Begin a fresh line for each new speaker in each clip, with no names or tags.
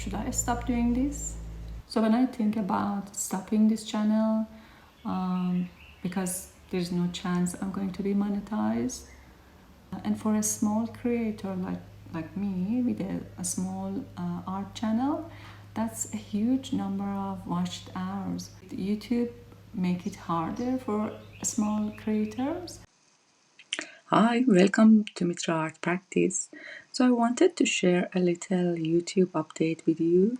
should I stop doing this? So when I think about stopping this channel, because there's no chance I'm going to be monetized, and for a small creator like me with a small art channel, that's a huge number of watched hours. YouTube make it harder for small creators. Hi, welcome to Mitra Art Practice. So I wanted to share a little YouTube update with you.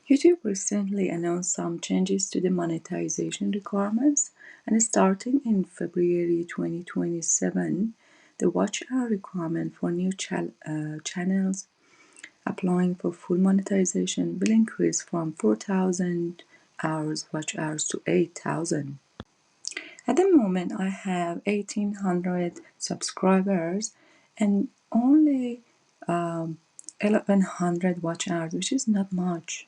YouTube recently announced some changes to the monetization requirements, and starting in February 2027, the watch hour requirement for new channels applying for full monetization will increase from 4,000 hours watch hours to 8,000. At the moment, I have 1,800 subscribers and only 1,100 watch hours, which is not much.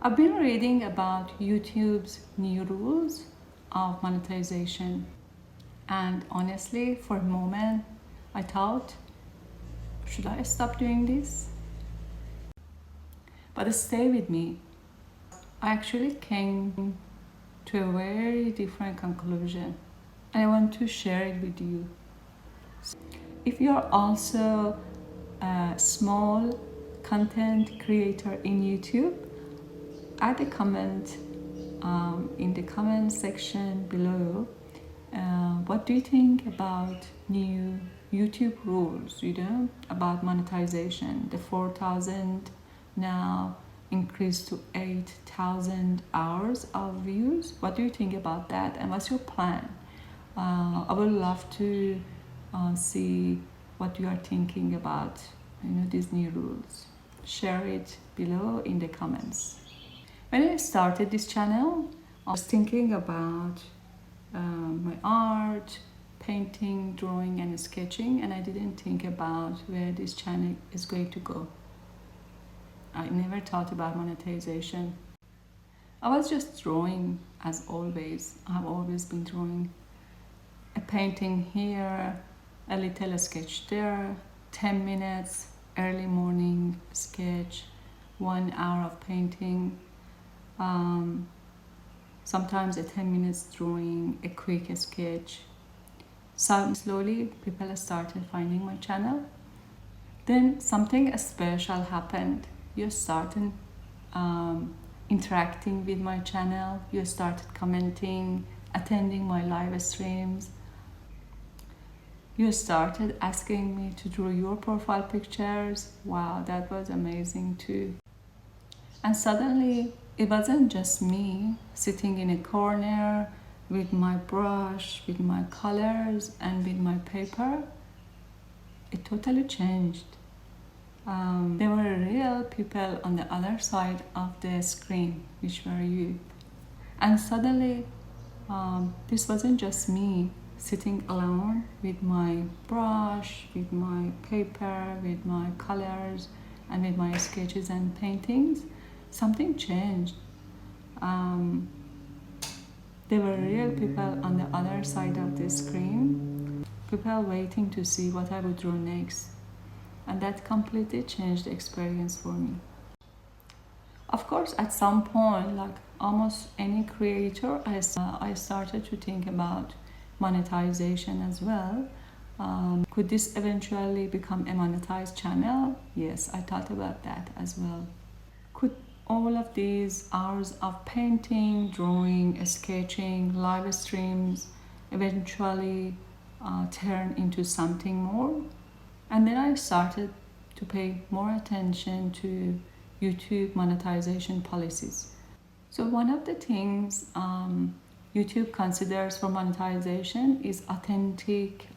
I've been reading about YouTube's new rules of monetization, and honestly, for a moment, I thought, should I stop doing this? But stay with me. I actually came to a very different conclusion, and I want to share it with you. If you're also a small content creator in YouTube, add a comment in the comment section below. What do you think about new YouTube rules, about monetization? The 4,000 now increased to 8,000 hours of views. What do you think about that, and what's your plan? I would love to see what you are thinking about these new rules. Share it below in the comments. When I started this channel, I was thinking about my art, painting, drawing, and sketching, and I didn't think about where this channel is going to go. I never thought about monetization. I was just drawing as always. I've always been drawing. A painting here, a little sketch there, 10 minutes, early morning sketch, 1 hour of painting, sometimes a 10 minutes drawing, a quick sketch. So slowly people started finding my channel. Then something special happened. You started interacting with my channel. You started commenting, attending my live streams. You started asking me to draw your profile pictures. Wow, that was amazing too. And suddenly, it wasn't just me sitting in a corner with my brush, with my colors, and with my paper. It totally changed. There were real people on the other side of the screen, which were you. And suddenly, this wasn't just me sitting alone with my brush, with my paper, with my colors, and with my sketches and paintings. Something changed. There were real people on the other side of the screen, people waiting to see what I would draw next. And that completely changed the experience for me. Of course, at some point, like almost any creator, I started to think about monetization as well. Could this eventually become a monetized channel? Yes, I thought about that as well. Could all of these hours of painting, drawing, sketching, live streams eventually turn into something more? And then I started to pay more attention to YouTube monetization policies. So one of the things YouTube considers for monetization is authentic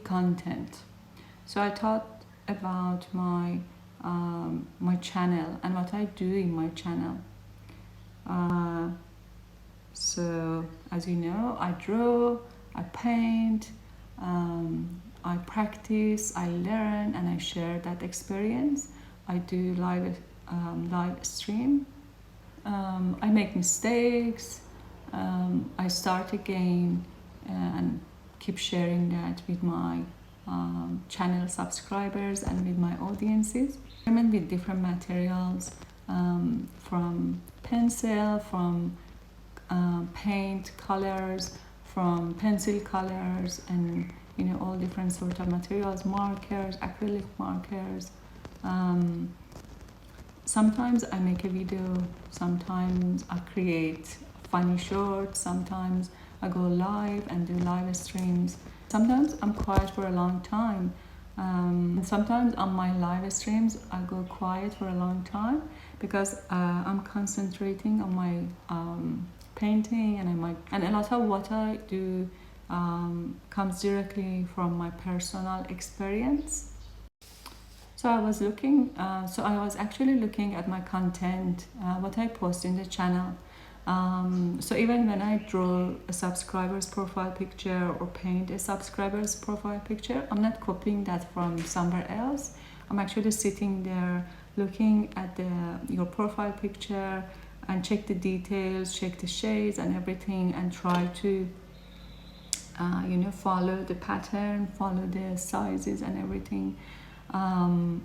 content. So I thought about my channel and what I do in my channel. So as you know, I draw, I paint, I practice, I learn, and I share that experience. I do live stream. I make mistakes. I start again and keep sharing that with my channel subscribers and with my audiences. Experiment with different materials, from pencil, from paint colors, from pencil colors, and all different sort of materials, markers, acrylic markers. Sometimes I make a video, sometimes I create funny shorts, sometimes I go live and do live streams. Sometimes I'm quiet for a long time. Sometimes on my live streams I go quiet for a long time because I'm concentrating on my painting, and a lot of what I do comes directly from my personal experience. So I was actually looking at my content, what I post in the channel. So even when I draw a subscriber's profile picture or paint a subscriber's profile picture, I'm not copying that from somewhere else. I'm actually sitting there looking at your profile picture and check the details, check the shades and everything, and try to follow the pattern, follow the sizes and everything, and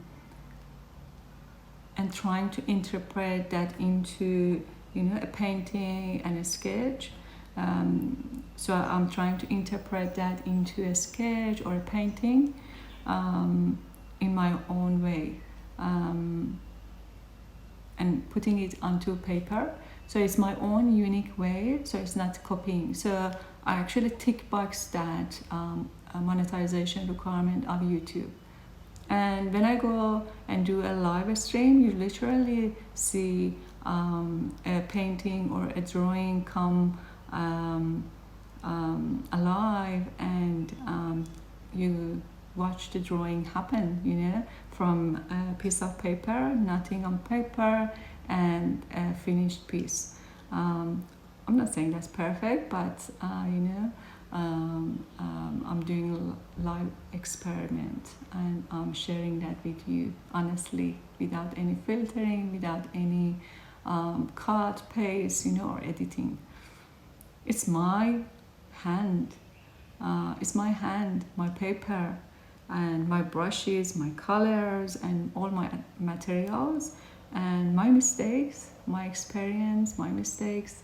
trying to interpret that into a painting and a sketch. So I'm trying to interpret that into a sketch or a painting in my own way, and putting it onto paper. So it's my own unique way, so it's not copying. So I actually tick box that monetization requirement of YouTube. And when I go and do a live stream, you literally see a painting or a drawing come alive, and you watch the drawing happen, from a piece of paper, nothing on paper, and a finished piece. I'm not saying that's perfect, but I'm doing a live experiment, and I'm sharing that with you honestly, without any filtering, without any cut, paste, or editing. It's my hand. My paper, and my brushes, my colors, and all my materials, and my mistakes, my experience, my mistakes,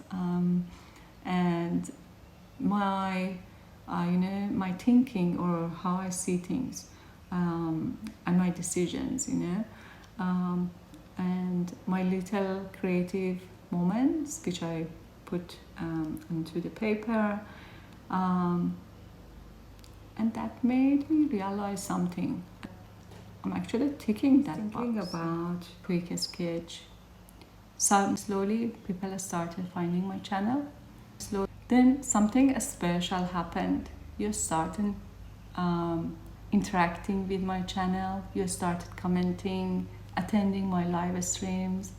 and my my thinking, or how I see things, and my decisions, and my little creative moments which I put onto the paper, and that made me realize something. I'm actually ticking that box. Thinking about quick sketch. So slowly people started finding my channel. Then something special happened. You started interacting with my channel. You started commenting, attending my live streams.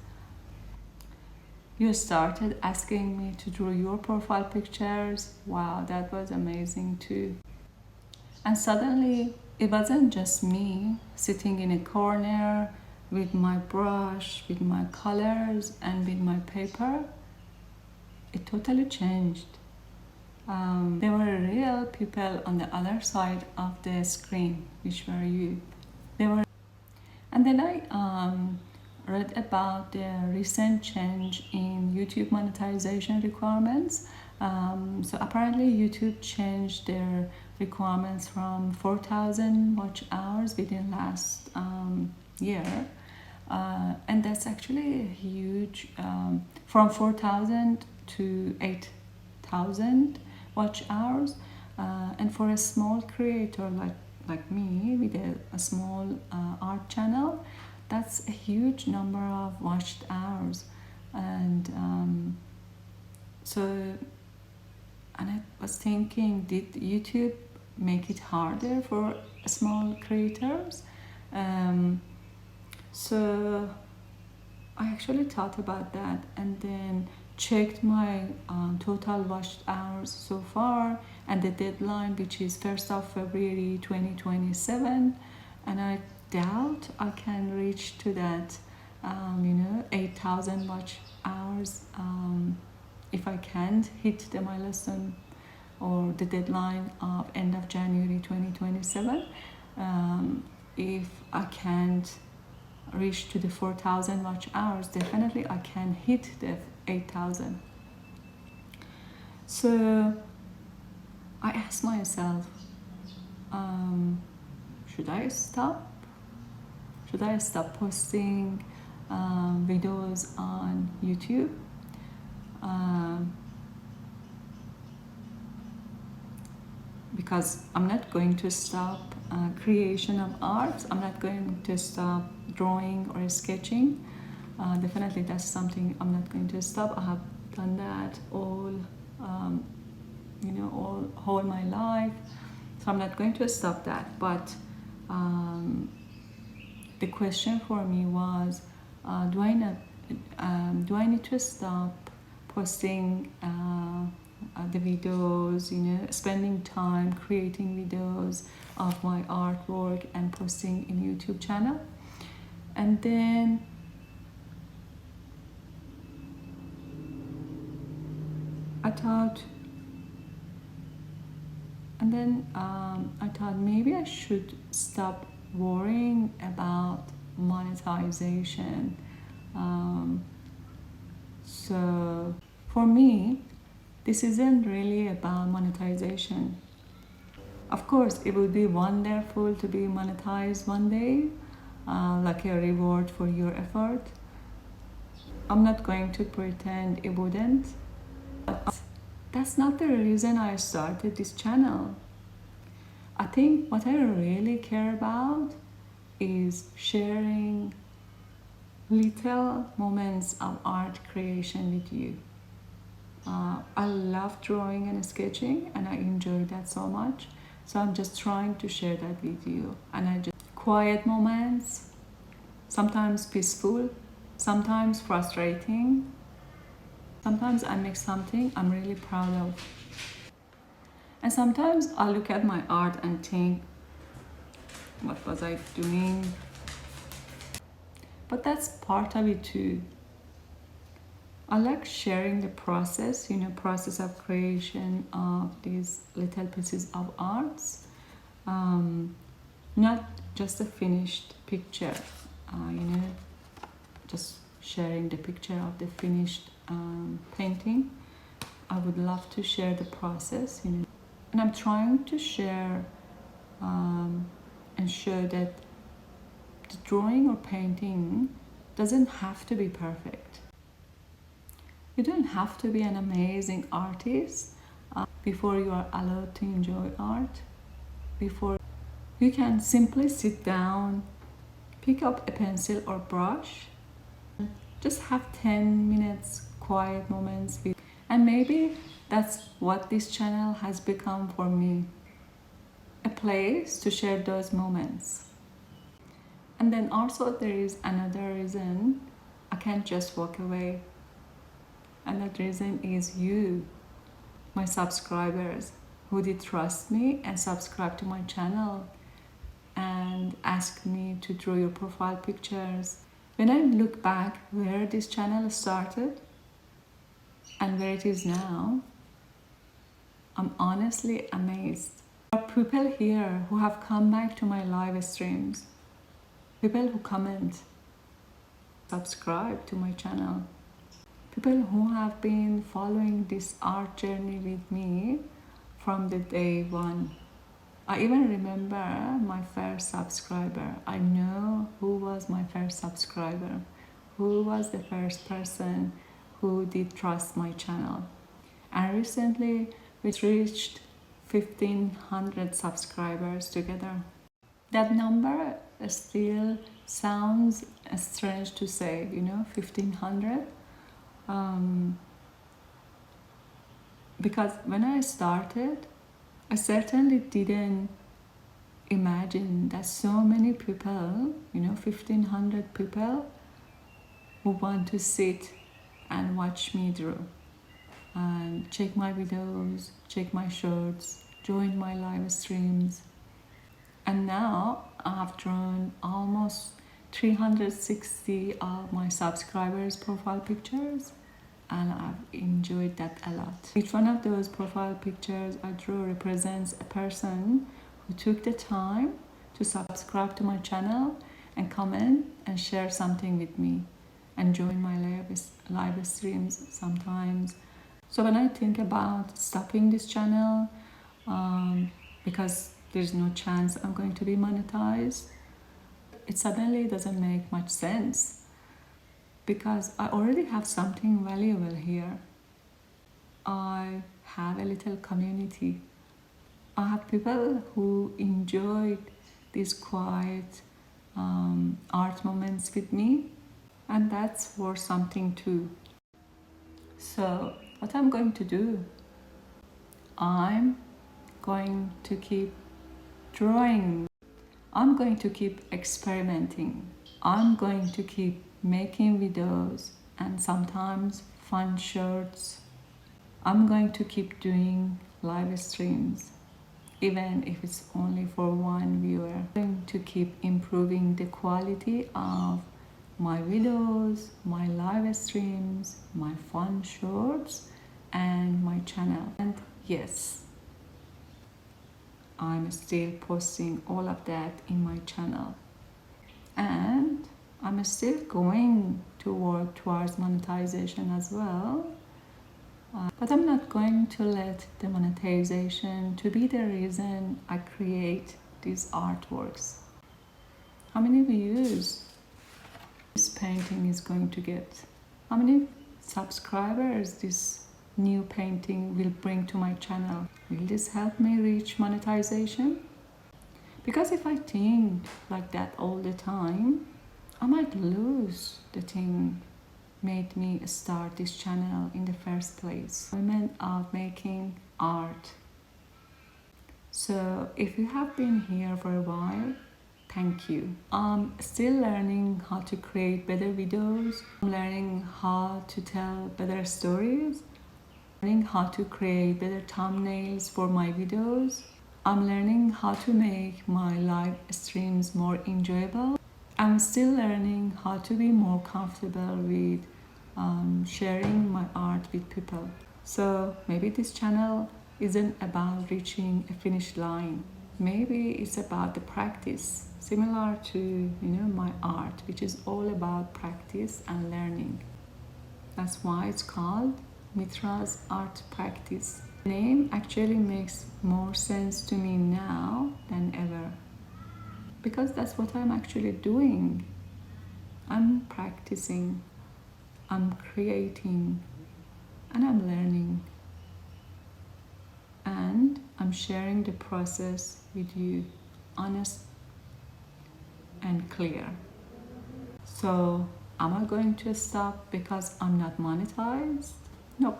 You started asking me to draw your profile pictures. Wow, that was amazing too. And suddenly it wasn't just me sitting in a corner with my brush, with my colors, and with my paper. It totally changed. There were real people on the other side of the screen, which were you. And then I read about the recent change in YouTube monetization requirements. So apparently YouTube changed their requirements from 4,000 watch hours within last year, and that's actually a huge, from 4,000 to 8,000 watch hours, and for a small creator like me with a small art channel, that's a huge number of watched hours. And and I was thinking, did YouTube make it harder for small creators? So I actually thought about that, and then checked my total watched hours so far, and the deadline, which is 1st of February 2027, and I doubt I can reach to that 8,000 watch hours if I can't hit the milestone or the deadline of end of January 2027. If I can't reach to the 4,000 watch hours, definitely I can hit the 8,000. So I asked myself, should I stop? Should I stop posting videos on YouTube? Because I'm not going to stop creation of art. I'm not going to stop drawing or sketching. Definitely that's something I'm not going to stop. I have done that all whole my life, so I'm not going to stop that. But the question for me was, do I need to stop posting the videos, spending time creating videos of my artwork and posting in YouTube channel? And then I thought maybe I should stop worrying about monetization. So for me, this isn't really about monetization. Of course, it would be wonderful to be monetized one day, like a reward for your effort. I'm not going to pretend it wouldn't, but that's not the reason I started this channel. I think what I really care about is sharing little moments of art creation with you. I love drawing and sketching, and I enjoy that so much. So I'm just trying to share that with you. And I just quiet moments, sometimes peaceful, sometimes frustrating. Sometimes I make something I'm really proud of. And sometimes I look at my art and think, what was I doing? But that's part of it too. I like sharing the process, process of creation of these little pieces of arts. Not just a finished picture, just sharing the picture of the finished painting. I would love to share the process, and I'm trying to share and show that the drawing or painting doesn't have to be perfect. You don't have to be an amazing artist before you are allowed to enjoy art. Before you can simply sit down, pick up a pencil or brush, just have 10 minutes quiet moments. And maybe that's what this channel has become for me, a place to share those moments. And then also there is another reason I can't just walk away. And that reason is you, my subscribers, who did trust me and subscribe to my channel and ask me to draw your profile pictures. When I look back where this channel started and where it is now, I'm honestly amazed. There are people here who have come back to my live streams, people who comment, subscribe to my channel, people who have been following this art journey with me from the day one. I even remember my first subscriber. I know who was my first subscriber, who was the first person who did trust my channel. And recently we reached 1,500 subscribers together. That number still sounds strange to say, 1,500. Because when I started, I certainly didn't imagine that so many people, 1,500 people who want to sit and watch me draw and check my videos, check my shorts, join my live streams. And now I have drawn almost 360 of my subscribers' profile pictures. and I've enjoyed that a lot. Each one of those profile pictures I drew represents a person who took the time to subscribe to my channel and comment and share something with me and join my live streams sometimes. So when I think about stopping this channel, because there's no chance I'm going to be monetized, it suddenly doesn't make much sense, because I already have something valuable here. I have a little community. I have people who enjoyed these quiet art moments with me, and that's worth something too. So what I'm going to do, I'm going to keep drawing. I'm going to keep experimenting. I'm going to keep making videos and sometimes fun shorts. I'm going to keep doing live streams, even if it's only for one viewer. I'm going to keep improving the quality of my videos, my live streams, my fun shorts, and my channel. And yes, I'm still posting all of that in my channel. And I'm still going to work towards monetization as well. But I'm not going to let the monetization to be the reason I create these artworks. How many views this painting is going to get? How many subscribers this new painting will bring to my channel? Will this help me reach monetization? Because if I think like that all the time, I might lose the thing made me start this channel in the first place. I meant of making art. So if you have been here for a while, thank you. I'm still learning how to create better videos. I'm learning how to tell better stories. I'm learning how to create better thumbnails for my videos. I'm learning how to make my live streams more enjoyable. I'm still learning how to be more comfortable with sharing my art with people. So maybe this channel isn't about reaching a finish line. Maybe it's about the practice, similar to my art, which is all about practice and learning. That's why it's called Mitra's Art Practice. The name actually makes more sense to me now than ever, because that's what I'm actually doing. I'm practicing, I'm creating, and I'm learning. And I'm sharing the process with you, honest and clear. So, am I going to stop because I'm not monetized? No.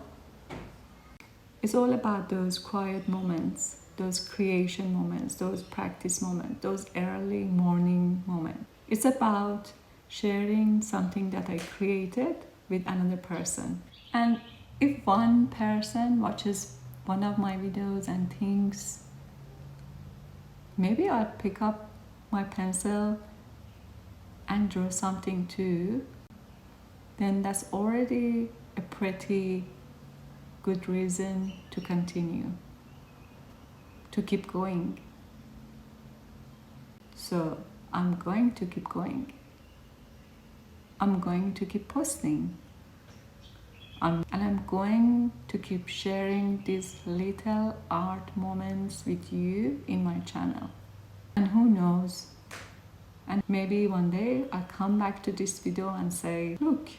It's all about those quiet moments, those creation moments, those practice moments, those early morning moments. It's about sharing something that I created with another person. And if one person watches one of my videos and thinks, maybe I'll pick up my pencil and draw something too, then that's already a pretty good reason to continue, to keep going. So I'm going to keep going. I'm going to keep posting. And I'm going to keep sharing these little art moments with you in my channel. And who knows? And maybe one day I'll come back to this video and say, look,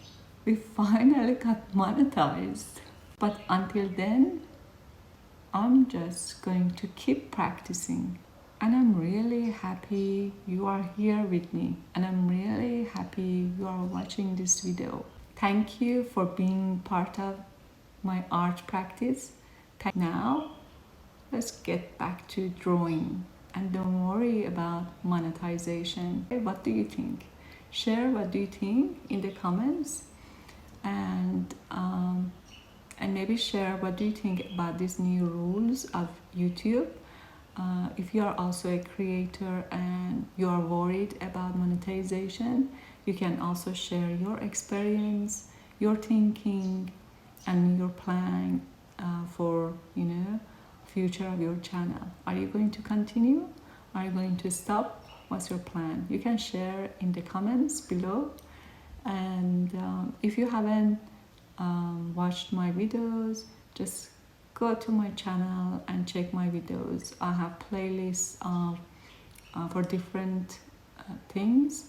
we finally got monetized. But until then, I'm just going to keep practicing. And I'm really happy you are here with me. And I'm really happy you are watching this video. Thank you for being part of my art practice. Now, let's get back to drawing. And don't worry about monetization. What do you think? Share what do you think in the comments. And maybe share what do you think about these new rules of YouTube. If you are also a creator and you are worried about monetization, you can also share your experience, your thinking, and your plan for future of your channel. Are you going to continue? Are you going to stop? What's your plan? You can share in the comments below. And if you haven't watched my videos, just go to my channel and check my videos. I have playlists for different things,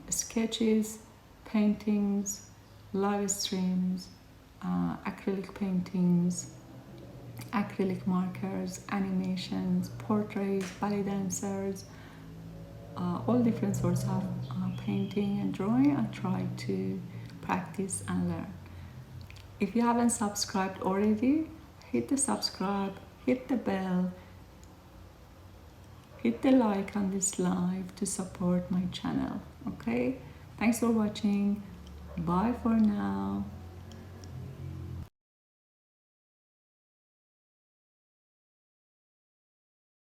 sketches, paintings, live streams, acrylic paintings, acrylic markers, animations, portraits, ballet dancers, all different sorts of painting and drawing. I try to practice and learn. If you haven't subscribed already, hit the subscribe, hit the bell, hit the like on this live to support my channel. Okay, thanks for watching. Bye for now.